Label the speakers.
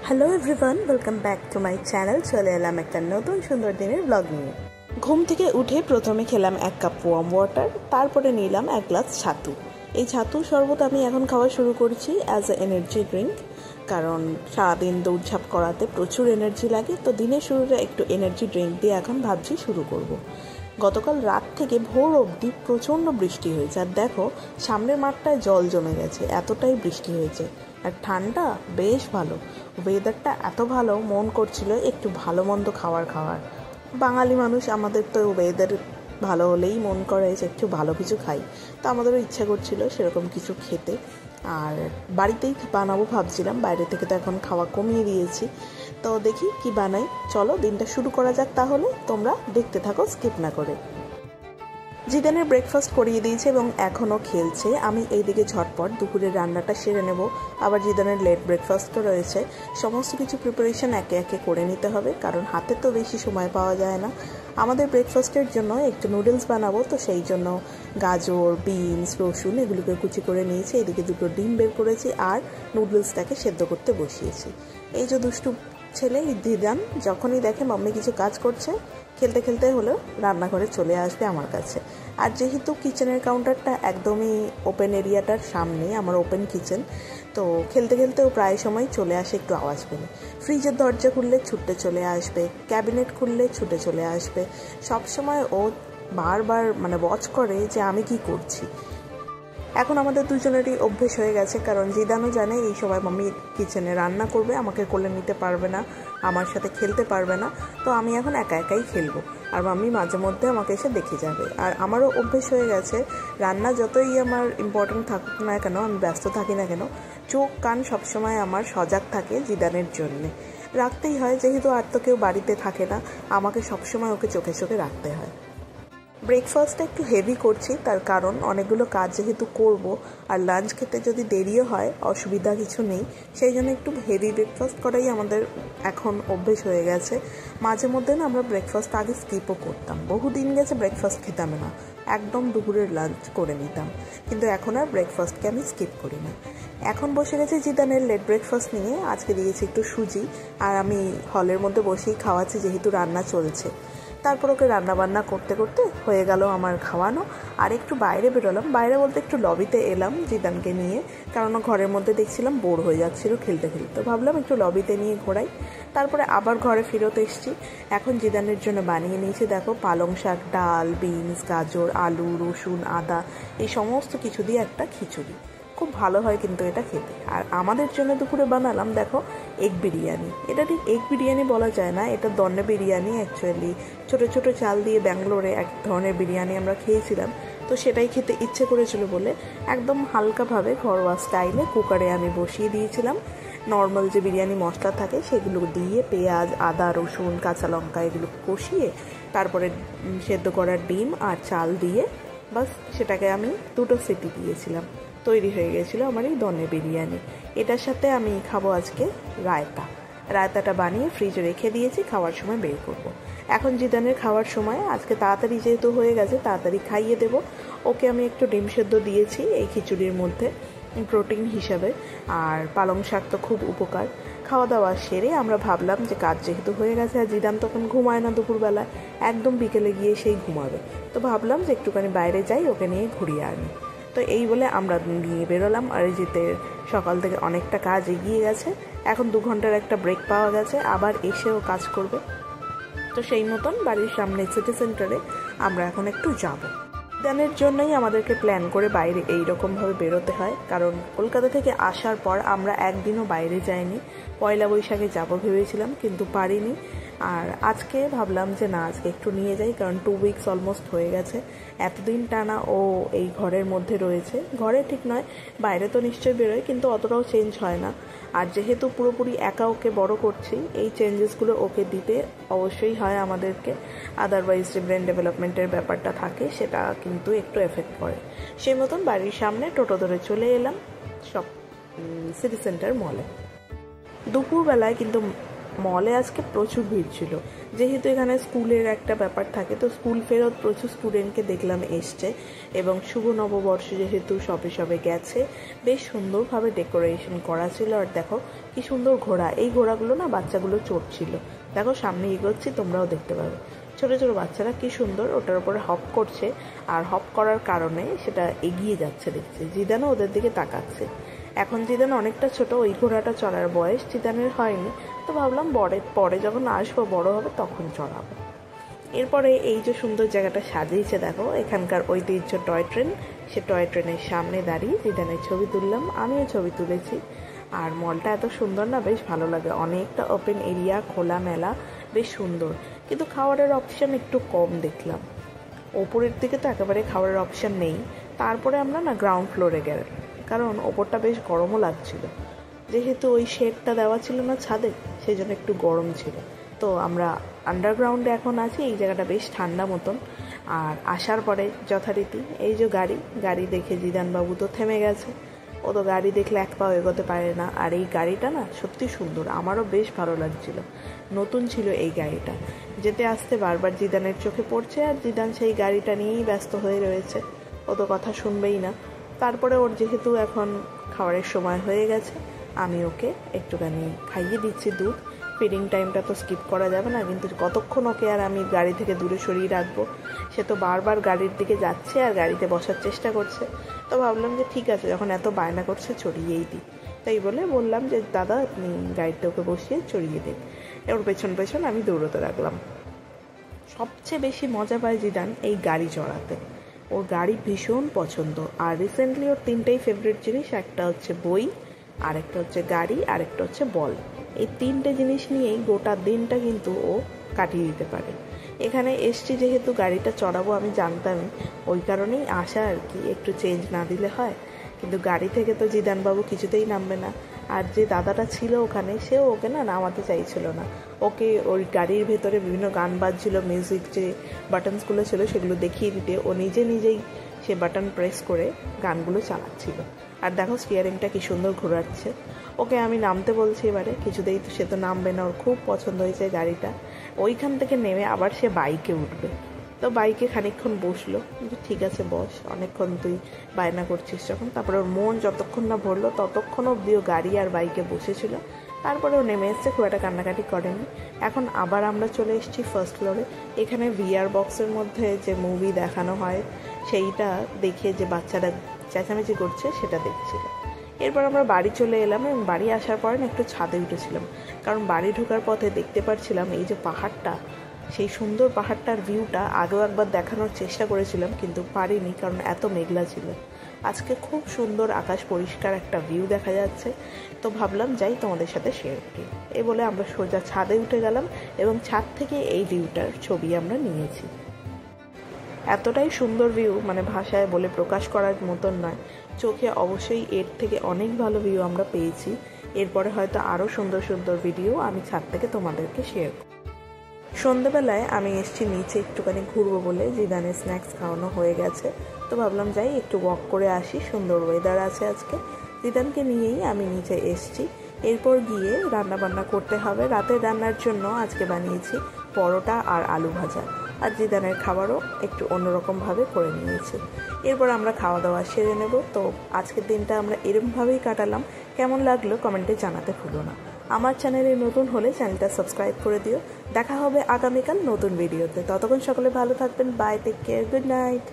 Speaker 1: Hello everyone, welcome back to my channel. চলে এলাম একটা নতুন সুন্দর দিনের ব্লগ নিয়ে। ঘুম থেকে উঠে প্রথমে খেলাম 1 কাপ ওয়ার্ম ওয়াটার, তারপরে নিলাম 1 গ্লাস ছাতু। এই ছাতু শরবত আমি এখন খাওয়া শুরু করছি অ্যাজ এ এনার্জি ড্রিঙ্ক, কারণ সারাদিন দৌড়ঝাঁপ করাতে প্রচুর এনার্জি লাগে। তো দিনের শুরুটা একটু এনার্জি ড্রিঙ্ক দিয়ে এখন ভাবছি শুরু করব। গতকাল রাত থেকে ভোর অবধি প্রচণ্ড বৃষ্টি হয়েছে, আর দেখো সামনের মাঠটায় জল জমে গেছে, এতটাই বৃষ্টি হয়েছে। আর ঠান্ডা বেশ ভালো, ওয়েদারটা এত ভালো, মন করছিল একটু ভালো মন্দ খাওয়ার। বাঙালি মানুষ, আমাদের তো ওয়েদার ভালো হলেই মন করে যে একটু ভালো কিছু খাই। তো আমাদেরও ইচ্ছা করছিল সেরকম কিছু খেতে, আর বাড়িতেই বানাবো ভাবছিলাম। বাইরে থেকে তো এখন খাওয়া কমিয়ে দিয়েছি, তো দেখি কি বানাই। চলো দিনটা শুরু করা যাক তাহলে, তোমরা দেখতে থাকো স্কিপ না করে। জিদানের ব্রেকফাস্ট করিয়ে দিয়েছে এবং এখনও খেলছে। আমি এইদিকে ঝটপট দুপুরের রান্নাটা সেরে নেব। আবার জিদানের লেট ব্রেকফাস্টও রয়েছে। সমস্ত কিছু প্রিপারেশন একে একে করে নিতে হবে, কারণ হাতে তো বেশি সময় পাওয়া যায় না। আমাদের ব্রেকফাস্টের জন্য একটু নুডলস বানাবো, তো সেই জন্য গাজর, বিনস, রসুন এগুলোকে কুচি করে নিয়েছি। এদিকে 2টো ডিম বের করেছি আর নুডলসটাকে সেদ্ধ করতে বসিয়েছি। এই যে দুষ্টু ছেলে দিদান, যখনই দেখে মাম্মি কিছু কাজ করছে, খেলতে খেলতে হলেও রান্নাঘরে চলে আসবে আমার কাছে। আর যেহেতু কিচেনের কাউন্টারটা একদমই ওপেন এরিয়াটার সামনে, আমার ওপেন কিচেন, তো খেলতে খেলতেও প্রায় সময় চলে আসে একটু আওয়াজ পেলে। ফ্রিজের দরজা খুললে ছুটে চলে আসবে, ক্যাবিনেট খুললে ছুটে চলে আসবে। সবসময় ও বারবার ওয়াচ করে যে আমি কি করছি। এখন আমাদের দুজনেরই অভ্যেস হয়ে গেছে, কারণ জিদানও জানে এই সময় মাম্মি কিচেনে রান্না করবে, আমাকে কোলে নিতে পারবে না, আমার সাথে খেলতে পারবে না। তো আমি এখন একা একাই খেলবো, আর মাম্মি মাঝে মধ্যে আমাকে এসে দেখে যাবে। আর আমারও অভ্যেস হয়ে গেছে, রান্না যতই আমার ইম্পর্টেন্ট থাকুক না কেন, আমি ব্যস্ত থাকি না কেন, চোখ কান সবসময় আমার সজাগ থাকে জিদানের জন্যে। রাখতেই হয়, যেহেতু আর তো কেউ বাড়িতে থাকে না, আমাকে সবসময় ওকে চোখে চোখে রাখতে হয়। ব্রেকফাস্টটা একটু হেভি করছি, তার কারণ অনেকগুলো কাজ যেহেতু করব, আর লাঞ্চ খেতে যদি দেরিও হয় অসুবিধা কিছু নেই, সেই জন্য একটু হেভি ব্রেকফাস্ট করাই আমাদের এখন অভ্যেস হয়ে গেছে। মাঝে মধ্যে না আমরা ব্রেকফাস্ট আগে স্কিপও করতাম, বহুদিন গেছে ব্রেকফাস্ট খেতাম না, একদম দুপুরের লাঞ্চ করে নিতাম, কিন্তু এখন আর ব্রেকফাস্টকে আমি স্কিপ করি না। এখন বসে গেছি জিদানের লেট ব্রেকফাস্ট নিয়ে। আজকে দিয়েছি একটু সুজি, আর আমি হলের মধ্যে বসেই খাওয়াচ্ছি যেহেতু রান্না চলছে। তারপর ওকে রান্নাবান্না করতে করতে হয়ে গেল আমার খাওয়ানো। আর একটু বাইরে বেরোলাম, বাইরে বলতে একটু লবিতে এলাম জিদানকে নিয়ে, কারণ ঘরের মধ্যে দেখছিলাম বোর হয়ে যাচ্ছিলো খেলতে খেলতে, ভাবলাম একটু লবিতে নিয়ে ঘোরাই। তারপরে আবার ঘরে ফেরত এসেছি। এখন জিদানের জন্য বানিয়ে নিয়েছি, দেখো পালং শাক, ডাল, বিনস, গাজর, আলু, রসুন, আদা এই সমস্ত কিছু দিয়ে একটা খিচুড়ি। খুব ভালো হয় কিন্তু এটা খেতে। আর আমাদের জন্য দুপুরে বানালাম দেখো এগ বিরিয়ানি। এটা ঠিক এগ বিরিয়ানি বলা যায় না, এটা দন্নে বিরিয়ানি। অ্যাকচুয়ালি ছোটো ছোটো চাল দিয়ে ব্যাঙ্গালোরে এক ধরনের বিরিয়ানি আমরা খেয়েছিলাম, তো সেটাই খেতে ইচ্ছে করেছিল বলে একদম হালকাভাবে ঘরোয়া স্টাইলে কুকারে আমি বসিয়ে দিয়েছিলাম। নর্মাল যে বিরিয়ানি মশলা থাকে সেগুলো দিয়ে পেঁয়াজ, আদা, রসুন, কাঁচা লঙ্কা এগুলো কষিয়ে তারপরে সেদ্ধ করা ডিম আর চাল দিয়ে বাস সেটাকে আমি 2টো সিটি দিয়েছিলাম। তৈরি হয়ে গেছিলো আমার এই দনে বিরিয়ানি। এটার সাথে আমি খাবো আজকে রায়তাটা বানিয়ে ফ্রিজে রেখে দিয়েছি, খাওয়ার সময় বের করব। এখন জিদানের খাওয়ার সময়, আজকে তাড়াতাড়ি যেহেতু হয়ে গেছে তাড়াতাড়ি খাইয়ে দেব ওকে। আমি একটু ডিম সেদ্ধ দিয়েছি এই খিচুড়ির মধ্যে প্রোটিন হিসাবে, আর পালং শাক তো খুব উপকার। খাওয়া দাওয়া সেরে আমরা ভাবলাম যে কাজ যেহেতু হয়ে গেছে, আর জিদান তখন ঘুমায় না দুপুরবেলায়, একদম বিকেলে গিয়ে সেই ঘুমাবে, তো ভাবলাম যে একটুখানি বাইরে যাই, ওকে নিয়ে ঘুরিয়ে আনি। তো এই বলে আমরা নিয়ে বেরোলাম। আর জিতের সকাল থেকে অনেকটা কাজ এগিয়ে গেছে, এখন 2 ঘন্টার একটা ব্রেক পাওয়া গেছে, আবার এসেও কাজ করবে। তো সেই মতন বাড়ির সামনে সিটি সেন্টারে আমরা এখন একটু যাব। জিদানের জন্যই আমাদেরকে প্ল্যান করে বাইরে এইরকমভাবে বেরোতে হয়, কারণ কলকাতা থেকে আসার পর আমরা একদিনও বাইরে যাইনি। পয়লা বৈশাখে যাব ভেবেছিলাম কিন্তু পারিনি। আর আজকে ভাবলাম যে না, আজকে একটু নিয়ে যাই, কারণ 2 উইকস অলমোস্ট হয়ে গেছে এতদিন টানা ও এই ঘরের মধ্যে রয়েছে। ঘরে ঠিক নয়, বাইরে তো নিশ্চয়ই বেরোয়, কিন্তু অতটাও চেঞ্জ হয় না। আর যেহেতু পুরোপুরি একা ওকে বড় করছি, এই চেঞ্জেসগুলো ওকে দিতে অবশ্যই হয় আমাদেরকে, আদারওয়াইজ যে ব্রেন ডেভেলপমেন্টের ব্যাপারটা থাকে সেটা কিন্তু একটু এফেক্ট করে। সেই মতন বাড়ির সামনে টোটো ধরে চলে এলাম সিটি সেন্টার মলে। দুপুরবেলায় কিন্তু মলে আজকে প্রচুর ভিড় ছিল, যেহেতু এখানে স্কুলের একটা ব্যাপার থাকে, তো স্কুল ফেরত প্রচুর স্টুডেন্টকে দেখলাম এসছে, এবং শুভ নববর্ষ যেহেতু সবে সবে গেছে, বেশ সুন্দরভাবে ডেকোরেশন করা ছিল। আর দেখো কি সুন্দর ঘোড়া, এই ঘোড়াগুলো না বাচ্চাগুলো চড়ছিল, দেখো সামনে এগোচ্ছি তোমরাও দেখতে পাবে। ছোটো ছোটো বাচ্চারা কি সুন্দর ওটার উপরে হপ করছে, আর হপ করার কারণে সেটা এগিয়ে যাচ্ছে দেখছি। জিদানও ওদের দিকে তাকাচ্ছে। এখন জিদান অনেকটা ছোট, ওই ঘোড়াটা চড়ার বয়স জিদানের হয়নি, তো ভাবলাম পরে যখন আসবো বড় হবে তখন চড়াবো। এরপরে এই যে সুন্দর জায়গাটা সাজিয়েছে দেখো, এখানকার ঐতিহ্য টয় ট্রেন, সে টয় ট্রেনের সামনে দাঁড়িয়ে জিদানের ছবি তুললাম, আমিও ছবি তুলেছি। আর মলটা এত সুন্দর না, বেশ ভালো লাগে, অনেকটা ওপেন এরিয়া, খোলা মেলা, বেশ সুন্দর। কিন্তু খাবারের অপশান একটু কম দেখলাম, ওপরের দিকে তো একেবারে খাবারের অপশান নেই। তারপরে আমরা না গ্রাউন্ড ফ্লোরে গেলাম, কারণ ওপরটা বেশ গরমও লাগছিল, যেহেতু ওই শেডটা দেওয়া ছিল না ছাদে, সেই জন্য একটু গরম ছিল। তো আমরা আন্ডারগ্রাউন্ডে এখন আছি, এই জায়গাটা বেশ ঠান্ডা মতন। আর আসার পরে যথারীতি এই যে গাড়ি দেখে জিদানবাবু তো থেমে গেছে, ও তো গাড়ি দেখলে এক পাও এগোতে পারে না। আর এই গাড়িটা না সত্যি সুন্দর, আমারও বেশ ভালো লাগছিল, নতুন ছিল এই গাড়িটা। যেতে আসতে বারবার জিদানের চোখে পড়ছে, আর জিদান সেই গাড়িটা নিয়েই ব্যস্ত হয়ে রয়েছে, ও তো কথা শুনবেই না। তারপরে ওর যেহেতু এখন খাবারের সময় হয়ে গেছে, আমি ওকে একটুখানি খাইয়ে দিচ্ছি দুধ। ফিডিং টাইমটা তো স্কিপ করা যাবে না, কিন্তু কতক্ষণ ওকে আর আমি গাড়ি থেকে দূরে সরিয়ে রাখবো, সে তো বারবার গাড়ির দিকে যাচ্ছে আর গাড়িতে বসার চেষ্টা করছে। তো ভাবলাম যে ঠিক আছে, যখন এত বায়না করছে চড়িয়েই দিই। তাই বললাম যে দাদা আপনি গাড়িটা ওকে বসিয়ে চড়িয়ে দিন। ওর পেছন আমি দৌড়তে লাগলাম। সবচেয়ে বেশি মজা পায় জিদান এই গাড়ি চড়াতে, ওর গাড়ি ভীষণ পছন্দ। আর রিসেন্টলি ওর তিনটেই ফেভারিট জিনিস, একটা হচ্ছে বই, আরেকটা হচ্ছে গাড়ি, আরেকটা হচ্ছে বল। এই তিনটে জিনিস নিয়েই গোটা দিনটা কিন্তু ও কাটিয়ে দিতে পারে। এখানে এসছি যেহেতু গাড়িটা চড়াবো আমি জানতামই, ওই কারণেই আসা আর কি, একটু চেঞ্জ না দিলে হয়। কিন্তু গাড়ি থেকে তো জিদানবাবু কিছুতেই নামবে না। আর যে দাদাটা ছিল ওখানে, সেও ওকে না নামাতে চাইছিল না, ওকে ওই গাড়ির ভেতরে বিভিন্ন গান বাজছিল, মিউজিক যে বাটনসগুলো ছিল সেগুলো দেখিয়ে দিতে ও নিজেই সে বাটন প্রেস করে গানগুলো চালাচ্ছিল। আর দেখো স্টিয়ারিংটা কি সুন্দর ঘোরাচ্ছে। ওকে আমি নামতে বলছি এবারে, কিছুতেই তো সে তো নামবে না, ওর খুব পছন্দ হয়েছে গাড়িটা। ওইখান থেকে নেমে আবার সে বাইকে উঠবে, তো বাইকে খানিকক্ষণ বসলো, ঠিক আছে বস, অনেকক্ষণ তুই বায়না করছিস যখন। তারপরে ওর মন যতক্ষণ না ভরলো ততক্ষণ অব্দি ও গাড়ি আর বাইকে বসেছিল। তারপরে ও নেমে এসছে, খুব একটা কান্নাকাটি করেনি। এখন আবার আমরা চলে এসেছি ফার্স্ট ফ্লোরে। এখানে ভিআর বক্সের মধ্যে যে মুভি দেখানো হয় সেইটা দেখে যে বাচ্চারা চেঁচামেচি করছে সেটা দেখছিল। এরপর আমরা বাড়ি চলে এলাম, এবং বাড়ি আসার পরে না একটু ছাদে উঠেছিলাম, কারণ বাড়ি ঢোকার পথে দেখতে পাচ্ছিলাম এই যে পাহাড়টা, সেই সুন্দর পাহাড়টার ভিউটা আগেও একবার দেখানোর চেষ্টা করেছিলাম কিন্তু পারিনি, কারণ এত মেঘলা ছিল। আজকে খুব সুন্দর আকাশ পরিষ্কার একটা ভিউ দেখা যাচ্ছে, তো ভাবলাম যাই তোমাদের সাথে শেয়ার করি। এই বলে আমরা সোজা ছাদে উঠে গেলাম, এবং ছাদ থেকে এই ভিউটার ছবি আমরা নিয়েছি। এতটাই সুন্দর ভিউ, মানে ভাষায় বলে প্রকাশ করার মতন নয়, চোখে অবশ্যই এর থেকে অনেক ভালো ভিউ আমরা পেয়েছি। এরপরে হয়তো আরও সুন্দর সুন্দর ভিডিও আমি ছাদ থেকে তোমাদেরকে শেয়ার করব। সন্ধ্যেবেলায় আমি এসেছি নিচে একটুখানি ঘুরবো বলে, জিদানের স্ন্যাক্স খাওয়ানো হয়ে গেছে, তো ভাবলাম যাই একটু ওয়াক করে আসি, সুন্দর ওয়েদার আছে আজকে। জিদানকে নিয়েই আমি নিচে এসেছি। এরপর গিয়ে রান্নাবান্না করতে হবে। রাতের রান্নার জন্য আজকে বানিয়েছি পরোটা আর আলু ভাজা, আর জিদানের খাবারও একটু অন্যরকমভাবে করে নিয়েছি। এরপর আমরা খাওয়া দাওয়া সেরে নেব। তো আজকের দিনটা আমরা এরকমভাবেই কাটালাম। কেমন লাগলো কমেন্টে জানাতে ভুলো না। আমার চ্যানেলে নতুন হলে চ্যানেলটা সাবস্ক্রাইব করে দিও। দেখা হবে আগামীকাল নতুন ভিডিওতে। ততক্ষণ সকলে ভালো থাকবেন। Bye, take care, good night.